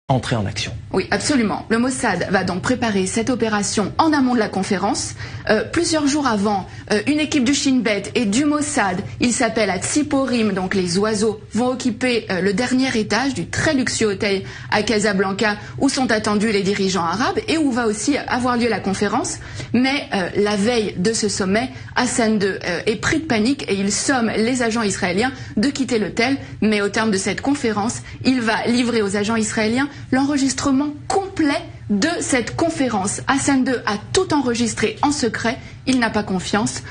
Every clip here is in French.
entrer en action. Oui, absolument. Le Mossad va donc préparer cette opération en amont de la conférence. Plusieurs jours avant, une équipe du Shin Bet et du Mossad, il s'appelle à Tsiporim, donc les oiseaux, vont occuper le dernier étage du très luxueux hôtel à Casablanca où sont attendus les dirigeants arabes et où va aussi avoir lieu la conférence. Mais la veille de ce sommet, Hassan II est pris de panique et il somme les agents israéliens de quitter l'hôtel. Mais au terme de cette conférence, il va livrer aux agents israéliens l'enregistrement complet de cette conférence. Hassan II a tout enregistré en secret. Il n'a pas confiance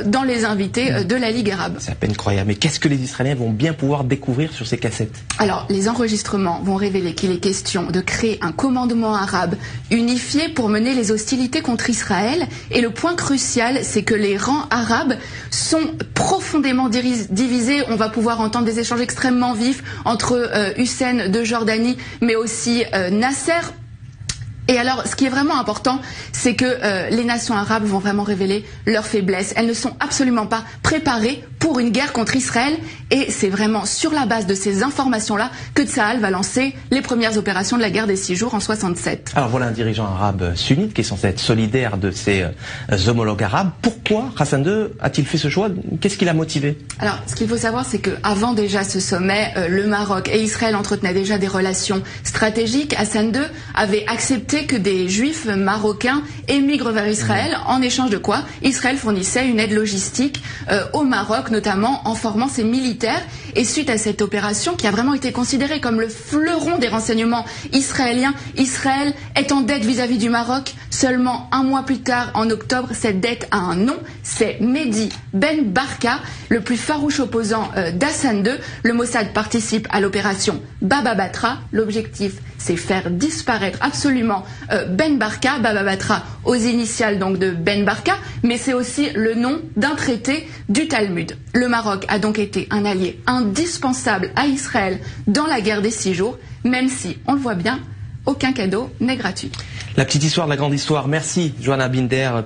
dans les invités de la Ligue arabe. C'est à peine croyable. Mais qu'est-ce que les Israéliens vont bien pouvoir découvrir sur ces cassettes? Alors, les enregistrements vont révéler qu'il est question de créer un commandement arabe unifié pour mener les hostilités contre Israël. Et le point crucial, c'est que les rangs arabes sont profondément divisés. On va pouvoir entendre des échanges extrêmement vifs entre Hussein de Jordanie, mais aussi Nasser. Et alors, ce qui est vraiment important, c'est que les nations arabes vont vraiment révéler leurs faiblesses. Elles ne sont absolument pas préparées pour une guerre contre Israël. Et c'est vraiment sur la base de ces informations-là que Tsahal va lancer les premières opérations de la guerre des 6 jours en 67. Alors voilà un dirigeant arabe sunnite qui est censé être solidaire de ses homologues arabes. Pourquoi Hassan II a-t-il fait ce choix? Qu'est-ce qui l'a motivé? Alors, ce qu'il faut savoir, c'est qu'avant déjà ce sommet, le Maroc et Israël entretenaient déjà des relations stratégiques. Hassan II avait accepté que des juifs marocains émigrent vers Israël, en échange de quoi Israël fournissait une aide logistique au Maroc, notamment en formant ses militaires. Et suite à cette opération, qui a vraiment été considérée comme le fleuron des renseignements israéliens, Israël est en dette vis-à-vis du Maroc. Seulement un mois plus tard, en octobre, cette dette a un nom, c'est Mehdi Ben Barka, le plus farouche opposant d'Hassan II. Le Mossad participe à l'opération Baba Batra. L'objectif, c'est faire disparaître absolument Ben Barka, Baba Batra aux initiales donc de Ben Barka, mais c'est aussi le nom d'un traité du Talmud. Le Maroc a donc été un allié indispensable à Israël dans la guerre des 6 jours, même si, on le voit bien, aucun cadeau n'est gratuit. La petite histoire de la grande histoire. Merci, Johanna Binder.